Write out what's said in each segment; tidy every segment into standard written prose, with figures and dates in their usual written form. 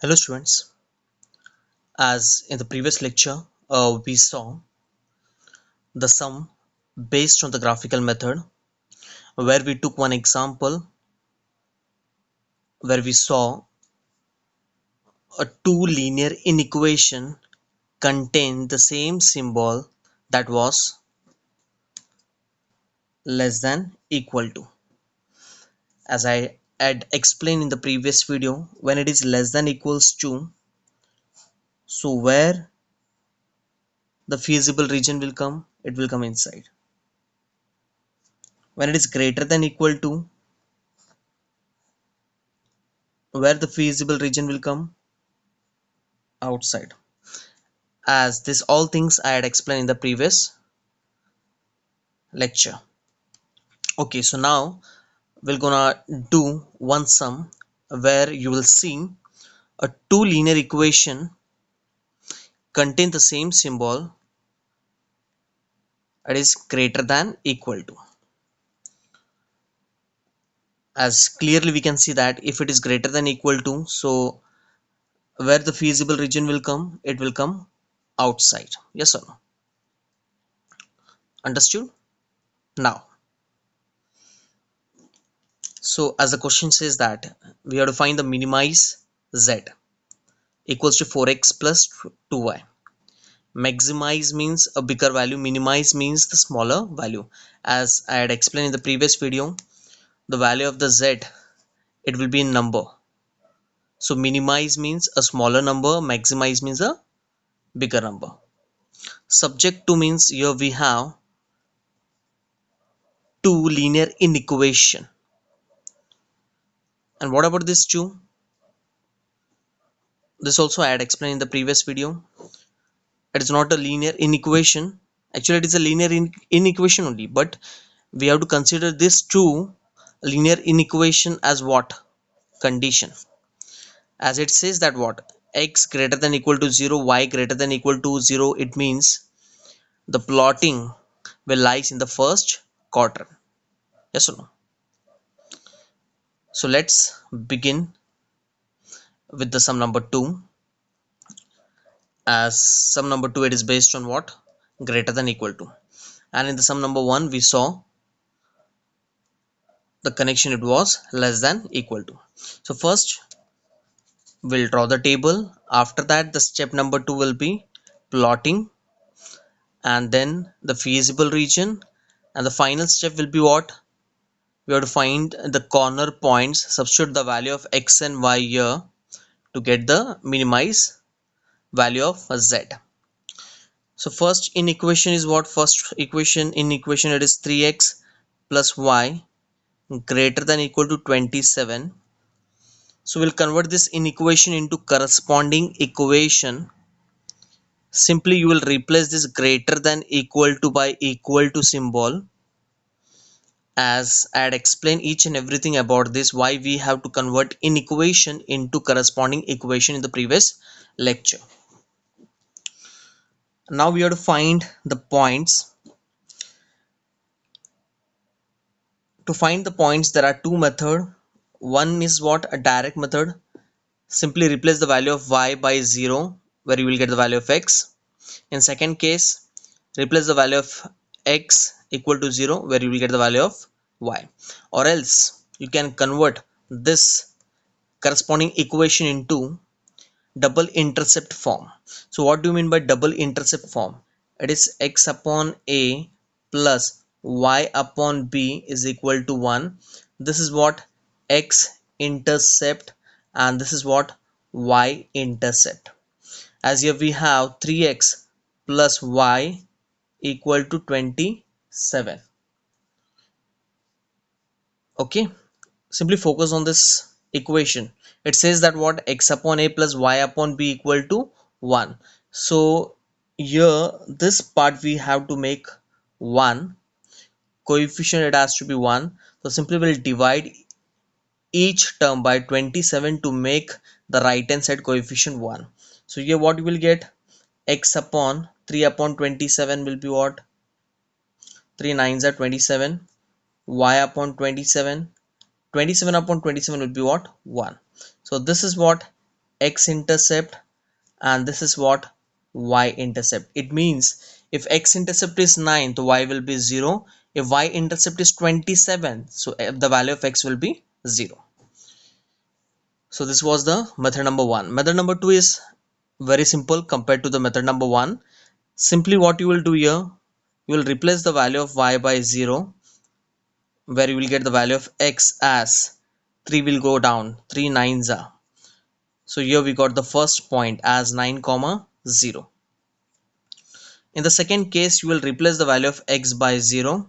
Hello students, as in the previous lecture we saw the sum based on the graphical method where we took one example where we saw a two linear inequation contain the same symbol that was less than equal to. As I had explained in the previous video, when it is less than equals to, so where the feasible region will come, it will come inside. When it is greater than equal to, where the feasible region will come, outside. As this all things I had explained in the previous lecture. Okay, so now we're gonna do one sum where you will see a two linear equation contain the same symbol, it is greater than equal to. As clearly we can see that if it is greater than equal to, so where the feasible region will come, it will come outside. Yes or no? Understood? Now, so as the question says that we have to find the minimize z equals to 4x plus 2y. Maximize means a bigger value, minimize means the smaller value. As I had explained in the previous video, the value of the z, it will be in number. So minimize means a smaller number, maximize means a bigger number. Subject to means here we have two linear inequation. And what about this two? This also I had explained in the previous video. It is not a linear inequation. Actually it is a linear inequation only, but we have to consider this two linear inequation as what? Condition. As it says that what? X greater than equal to 0, y greater than equal to 0, it means the plotting will lies in the first quadrant. Yes or no? So let's begin with the sum number 2. As sum number 2, it is based on what? Greater than equal to. And in the sum number 1 we saw the connection, it was less than equal to. So first we'll draw the table. After that the step number 2 will be plotting, and then the feasible region, and the final step will be what? We have to find the corner points, substitute the value of x and y here to get the minimize value of z. So first in equation is what? First equation in equation, it is 3x plus y greater than equal to 27. So we'll convert this inequation into corresponding equation. Simply you will replace this greater than equal to by equal to symbol. As I had explained each and everything about this, why we have to convert inequation into corresponding equation in the previous lecture. Now we have to find the points. To find the points there are two methods. One is what? A direct method. Simply replace the value of y by 0 where you will get the value of x. In second case, replace the value of x equal to 0 where you will get the value of y. Or else you can convert this corresponding equation into double intercept form. So what do you mean by double intercept form? It is x upon a plus y upon b is equal to 1. This is what? X intercept, and this is what? Y intercept. As here we have 3x plus y equal to 27. Okay, simply focus on this equation. It says that what? X upon a plus y upon b equal to 1. So here this part we have to make 1. Coefficient, it has to be 1. So simply we'll divide each term by 27 to make the right hand side coefficient 1. So here what you will get? X upon 3 upon 27 will be what? 3 nines are 27. Y upon 27, 27 upon 27 will be what? 1. So this is what? x-intercept, and this is what y-intercept. It means if x-intercept is 9, the y will be 0. If y-intercept is 27, so the value of x will be 0. So this was the method number 1. Method number 2 is very simple compared to the method number 1. Simply what you will do here, you will replace the value of y by 0, where you will get the value of x as 3 will go down, 3 nines are. So here we got the first point as 9 comma 0. In the second case, you will replace the value of x by 0.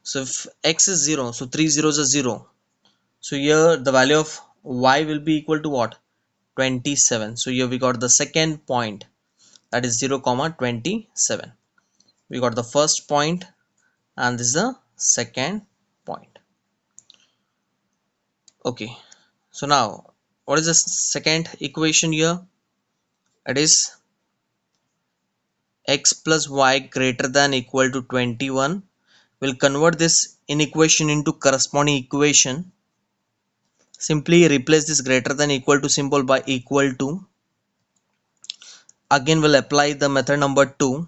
So if x is 0, so 3 zeros are 0. So here the value of y will be equal to what? 27. So here we got the second point, that is 0 comma 27. We got the first point and this is the second point. Okay, so now what is the second equation here? It is x plus y greater than equal to 21. We'll convert this inequation into corresponding equation. Simply replace this greater than equal to symbol by equal to. Again we'll apply the method number 2.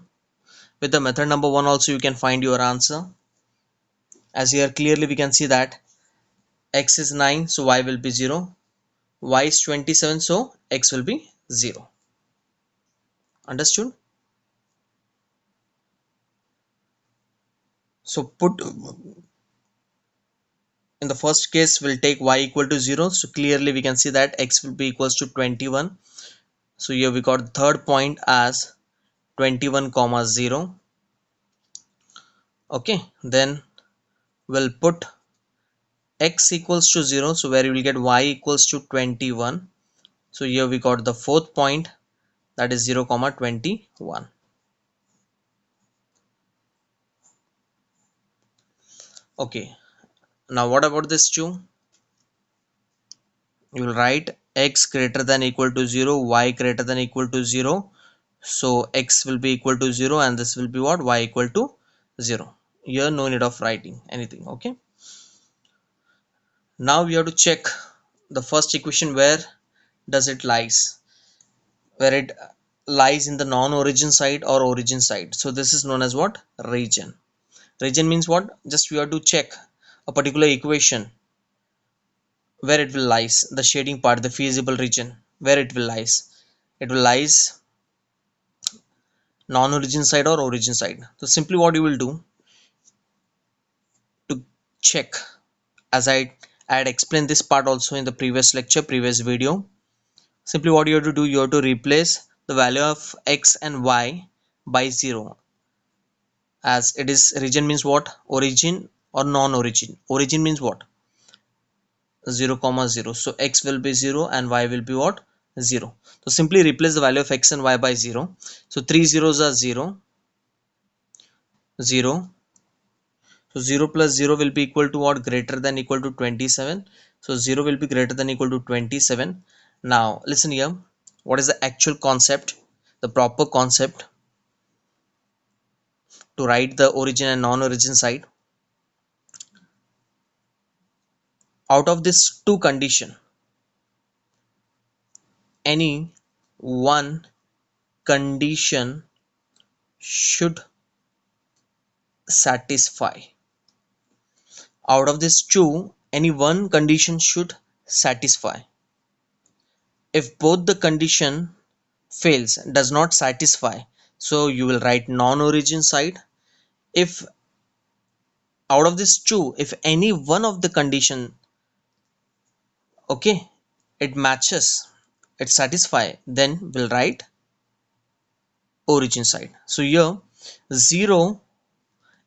With the method number 1 also you can find your answer. As here clearly we can see that x is 9, so y will be 0. Y is 27, so x will be 0. Understood? So put in the first case we'll take y equal to 0, so clearly we can see that x will be equals to 21. So here we got the third point as 21 comma 0. Okay, then we'll put x equals to 0, so where you will get y equals to 21. So here we got the fourth point, that is 0 comma 21. Okay, now what about this 2? You will write x greater than equal to 0, y greater than equal to 0. So x will be equal to 0 and this will be what? Y equal to 0. Here no need of writing anything. Okay, now we have to check the first equation, where does it lies, where it lies in the non-origin side or origin side. So this is known as what? Region. Region means what? Just we have to check a particular equation where it will lies, the shading part, the feasible region, where it will lies. It will lies non-origin side or origin side. So simply what you will do to check, as I had explained this part also in the previous lecture, previous video. Simply what you have to do, you have to replace the value of x and y by 0, as it is region means what? Origin or non-origin. Origin means what? 0 comma 0. So x will be 0 and y will be what? 0. So simply replace the value of x and y by 0. So 3 zeros are 0, 0. So 0 plus 0 will be equal to what? Greater than equal to 27. So 0 will be greater than equal to 27. Now listen here. What is the actual concept? The proper concept to write the origin and non-origin side. Out of this two condition, any one condition should satisfy. Out of this two, any one condition should satisfy. If both the condition fails, does not satisfy, so you will write non-origin side. If out of this two, if any one of the condition, okay, it matches, it satisfy, then we'll write origin side. So here 0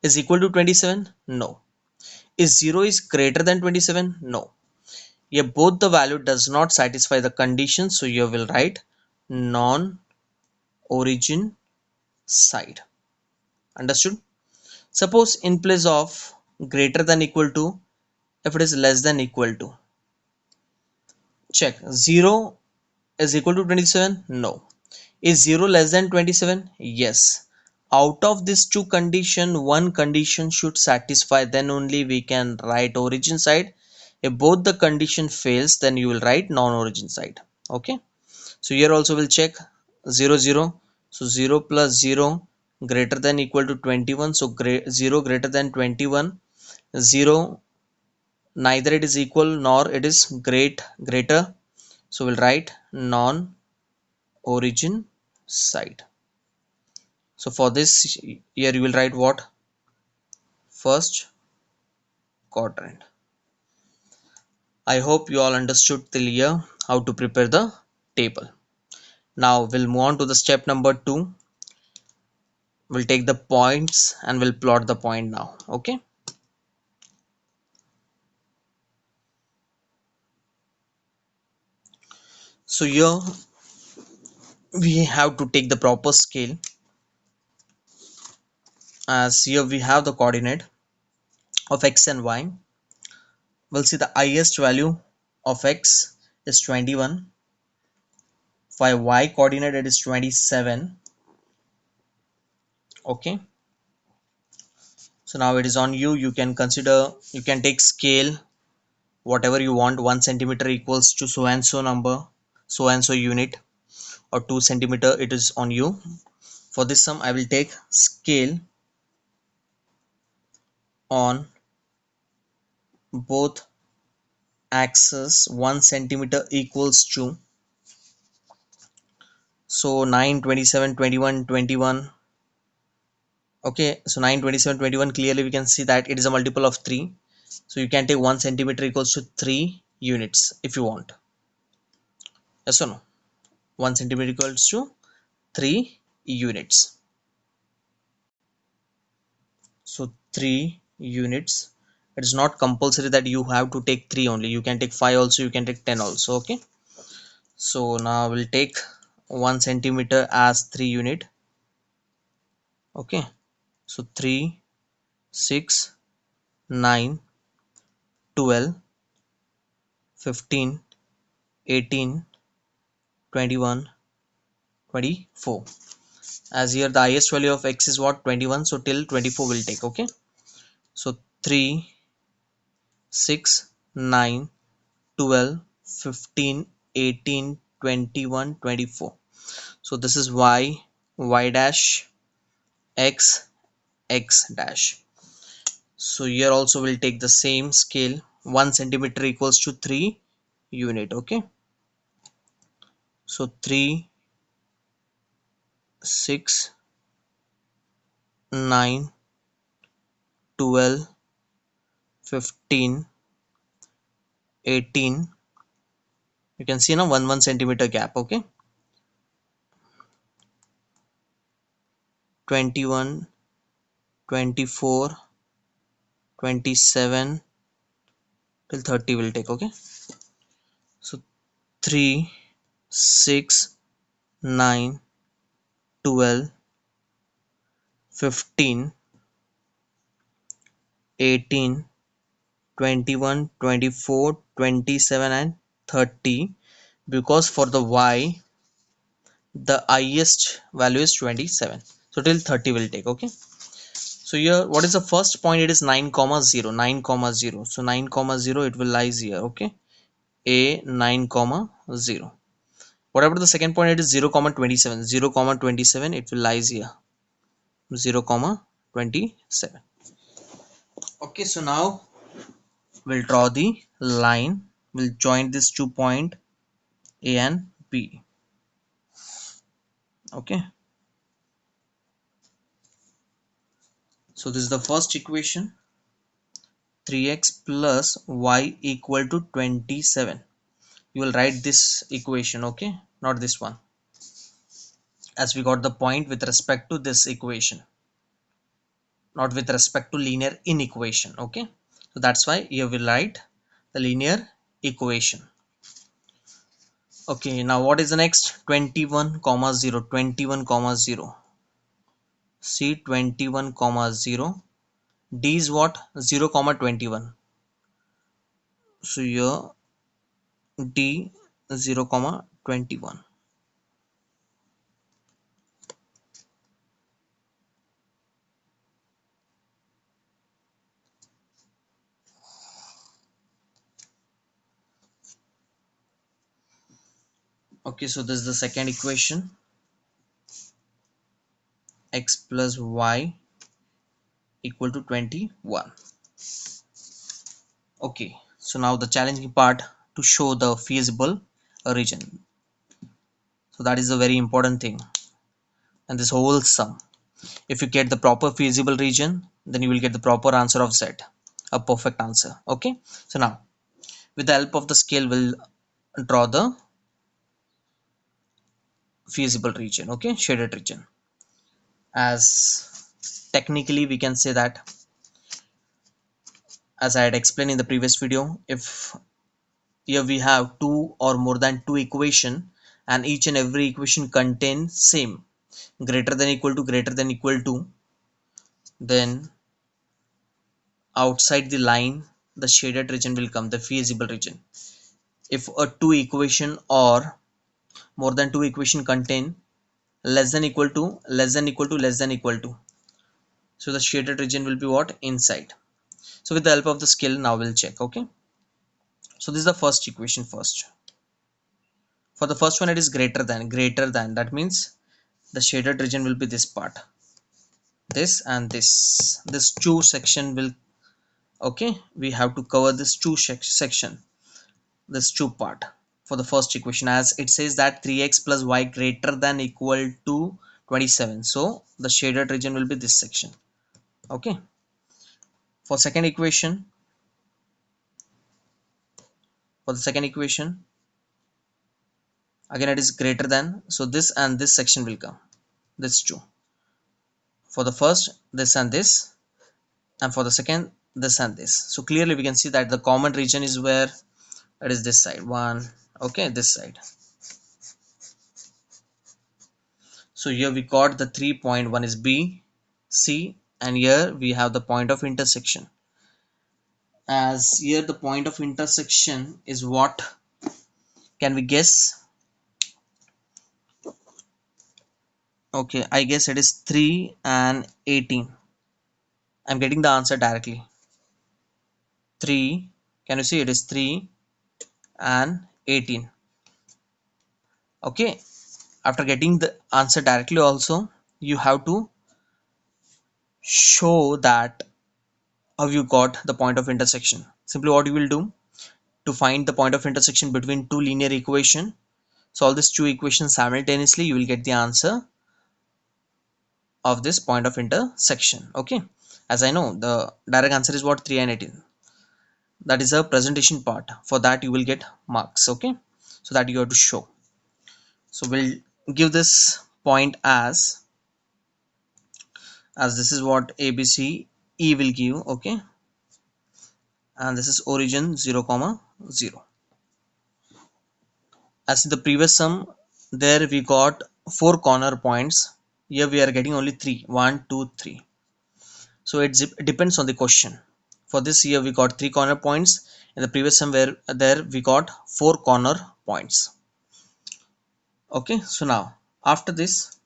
is equal to 27? No. Is 0 is greater than 27? No. Here both the value does not satisfy the condition, so you will write non-origin side. Understood? Suppose in place of greater than equal to, if it is less than equal to, check 0 is equal to 27? No. Is 0 less than 27? Yes. Out of these two condition, one condition should satisfy, then only we can write origin side. If both the condition fails, then you will write non-origin side. Okay, so here also we'll check 0 0. So 0 plus 0 greater than equal to 21. So 0 greater than 21. 0 neither it is equal nor it is greater. So we'll write non origin side. So for this, here you will write what? First quadrant. I hope you all understood till here how to prepare the table. Now we'll move on to the step number 2. We'll take the points and we'll plot the point now. Okay. So here we have to take the proper scale, as here we have the coordinate of x and y. We'll see the highest value of x is 21. For y coordinate it is 27. Okay, so now it is on you. You can consider, you can take scale whatever you want. 1 centimeter equals to so and so number, so and so unit, or 2 centimeter, it is on you. For this sum I will take scale on both axes. 1 centimeter equals to so 9 27 21 21. Okay, so 9 27 21, clearly we can see that it is a multiple of 3. So you can take 1 centimeter equals to 3 units if you want. Yes or no? 1 centimeter equals to 3 units. So 3 units. It is not compulsory that you have to take 3 only. You can take 5 also, you can take 10 also. Okay, so now we'll take 1 centimeter as 3 unit. Okay, so 3 6 9 12 15 18 21 24. As here the highest value of x is what? 21. So till 24 will take. Okay, so 3 6 9 12 15 18 21 24. So this is y dash x x dash. So here also we'll take the same scale. 1 centimeter equals to 3 unit. Okay, so 3 6 9 12 15 18. You can see now 1 centimeter gap. Okay, 21 24 27 till 30 will take. Okay, so 3 6 9 12 15 18 21 24 27 and 30, because for the y the highest value is 27. So till 30 will take. Okay, so here what is the first point? It is 9 comma 0. 9 comma 0. So 9 comma 0 it will lies here. Okay, a 9 comma 0. Whatever the second point, it is 0 comma 27. 0 comma 27 it will lies here. 0 comma 27. Okay, so now we'll draw the line. We'll join this 2 point a and b. Okay, so this is the first equation. 3x plus y equal to 27. You will write this equation. Okay, not this one, as we got the point with respect to this equation, not with respect to linear inequation. Okay, so that's why you will write the linear equation. Okay, now what is the next? 21 comma 0. 21 comma 0. See, 21 comma 0. D is what? 0 comma 21. So here D 0 comma 21. Okay, so this is the second equation, x plus y equal to 21. Okay, so now the challenging part, to show the feasible region. So that is a very important thing. And this whole sum, if you get the proper feasible region, then you will get the proper answer of z, a perfect answer. Okay, so now with the help of the scale, we'll draw the feasible region. Okay, shaded region. As technically we can say that, as I had explained in the previous video, if here we have two or more than two equation, and each and every equation contains same greater than equal to, then outside the line the shaded region will come, the feasible region. If a two equation or more than two equation contain less than equal to less than equal to less than equal to, so the shaded region will be what, inside. So with the help of the scale, now we'll check. Okay, so this is the first equation. First, for the first one, it is greater than, that means the shaded region will be this part, this and this two section will, okay, we have to cover this two section, this two part. For the first equation, as it says that 3x plus y greater than equal to 27, so the shaded region will be this section. Okay, for second equation, for the second equation, again it is greater than, so this and this section will come, this two. For the first, this and this, and for the second, this and this. So clearly we can see that the common region is where, it is this side one. Okay, this side. So here we got the 3.1 is B, C, and here we have the point of intersection. As here the point of intersection is what, can we guess? Okay, I guess it is 3 and 18. I'm getting the answer directly. 3, can you see, it is 3 and 18. Okay, after getting the answer directly also, you have to show that how you got the point of intersection. Simply what you will do, to find the point of intersection between two linear equation, solve these two equations simultaneously, you will get the answer of this point of intersection. Okay, as I know the direct answer is what, 3 and 18. That is a presentation part, for that you will get marks. Okay, so that you have to show. So we'll give this point as this is what ABC E will give. Okay, and this is origin 0 comma 0. As in the previous sum, there we got four corner points, here we are getting only three, 1 2 3. So it depends on the question. For this, here we got three corner points, in the previous sum where there we got four corner points. Okay, so now after this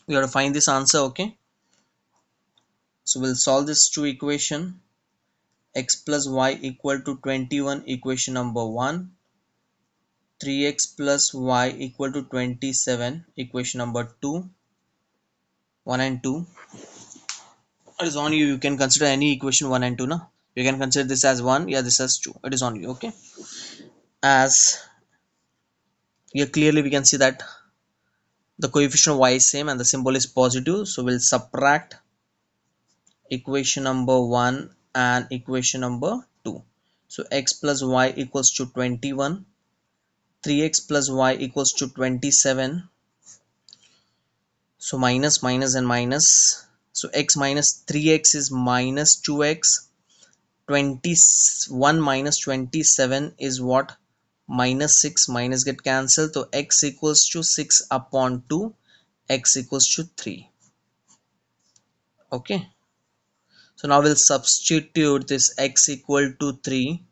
we have to find this answer. Okay, so we'll solve this two equation, x plus y equal to 21, equation number 1, 3x plus y equal to 27, equation number 2, 1 and 2. It is on you, you can consider any equation 1 and 2. No, you can consider this as 1, yeah, this as 2, it is on you. Okay, as here clearly we can see that the coefficient of y is same and the symbol is positive, so we'll subtract equation number 1 and equation number 2. So x plus y equals to 21, 3x plus y equals to 27, so minus minus and minus, so x minus 3x is minus 2x, 21 minus 27 is what, minus 6, minus get cancelled, so x equals to 6 upon 2, x equals to 3. Okay, so now we'll substitute this x equal to 3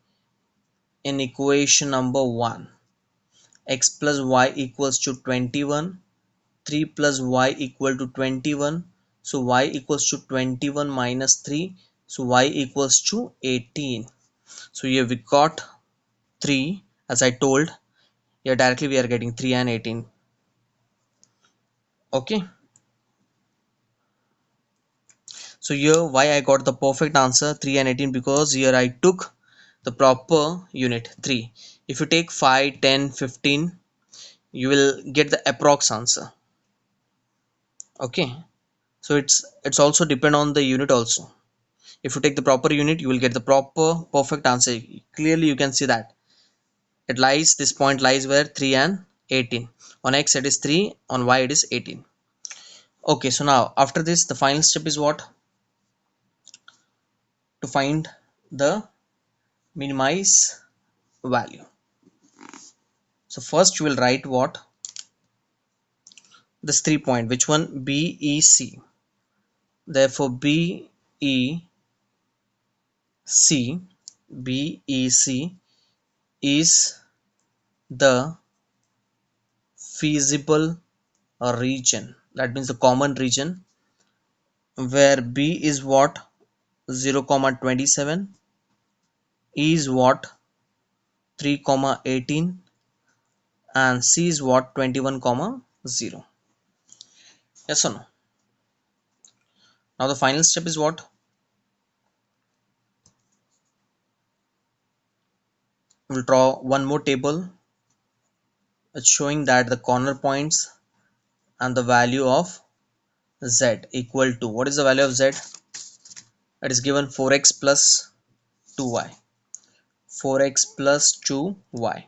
in equation number 1. X plus y equals to 21, 3 plus y equal to 21, so y equals to 21 minus 3, so y equals to 18. So here we got 3, as I told, Here directly we are getting 3 and 18. Okay, so here why I got the perfect answer 3 and 18, because here I took the proper unit 3. If you take 5, 10, 15, you will get the approx answer. Okay, so it's also depend on the unit also. If you take the proper unit, you will get the proper perfect answer. Clearly you can see that it lies, this point lies where 3 and 18. On x it is 3, on y it is 18. Okay, so now after this the final step is what? To find the minimize value. So first you will write what? This 3 point, which one? B, E, C. Therefore B, E, C, B, E, C is the feasible region. That means the common region where B is what? 0, 27, E is what? 3, 18, and C is what? 21, 0. Yes or no? Now the final step is what? We'll draw one more table. It's showing that the corner points and the value of z equal to, what is the value of z? It is given 4x plus 2y. 4x plus 2y.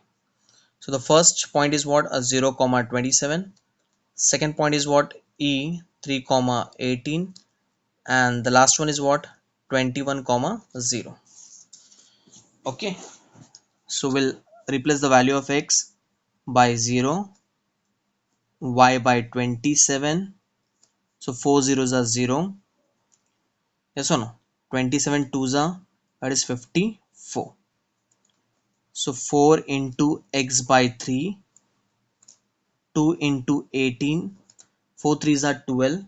So the first point is what? A 0, 27. Second point is what? E 3, 18. And the last one is what? 21, 0. Okay, so we'll replace the value of x by 0, y by 27. So 4 zeros are 0. Yes or no? 27 twos are, that is 54. So 4 into x by 3, 2 into 18, 4 threes are 12,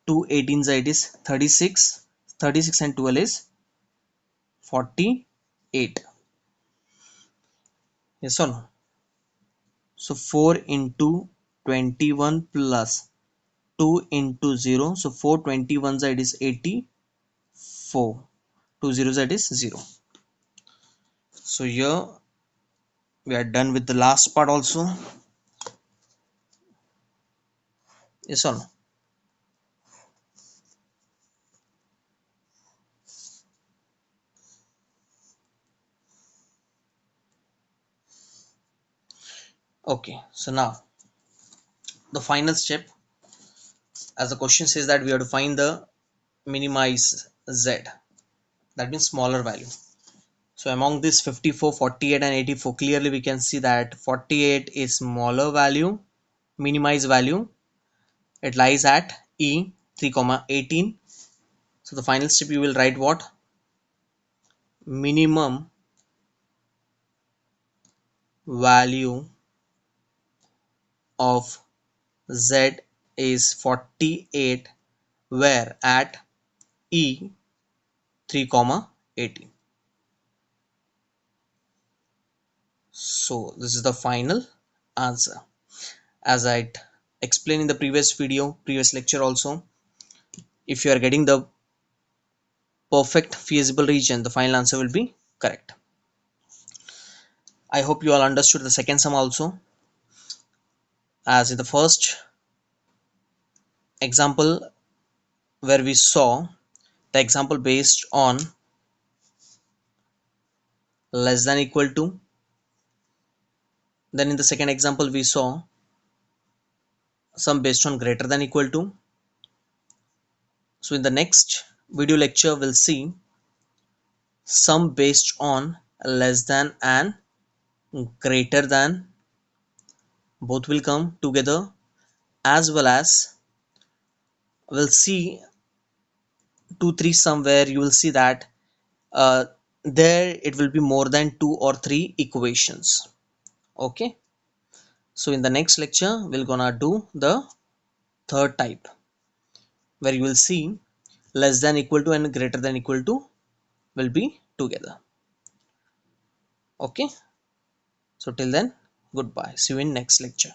2 18s are, it is 36, 36 and 12 is 48. Yes or no? So 4 into 21 plus 2 into 0, so 4 21s are, it is 84, 2 zeros are, it is 0. So here we are done with the last part also. Yes or no? Okay, so now the final step, as the question says that we have to find the minimize z, that means smaller value. So among this 54, 48 and 84, clearly we can see that 48 is smaller value, minimize value. It lies at E 3, 18. So the final step you will write what? Minimum value of z is 48 where at E 3, 18. So this is the final answer. As I explained in the previous video, previous lecture also, if you are getting the perfect feasible region, the final answer will be correct. I hope you all understood the second sum also. As in the first example where we saw the example based on less than equal to, then in the second example we saw sum based on greater than equal to. So in the next video lecture we'll see sum based on less than and greater than. Both will come together, as well as we'll see 2 3 somewhere you will see that uh, there it will be more than 2 or 3 equations. Okay, so in the next lecture we're gonna do the third type, where you will see less than equal to and greater than equal to will be together. Okay, So till then, goodbye, see you in next lecture.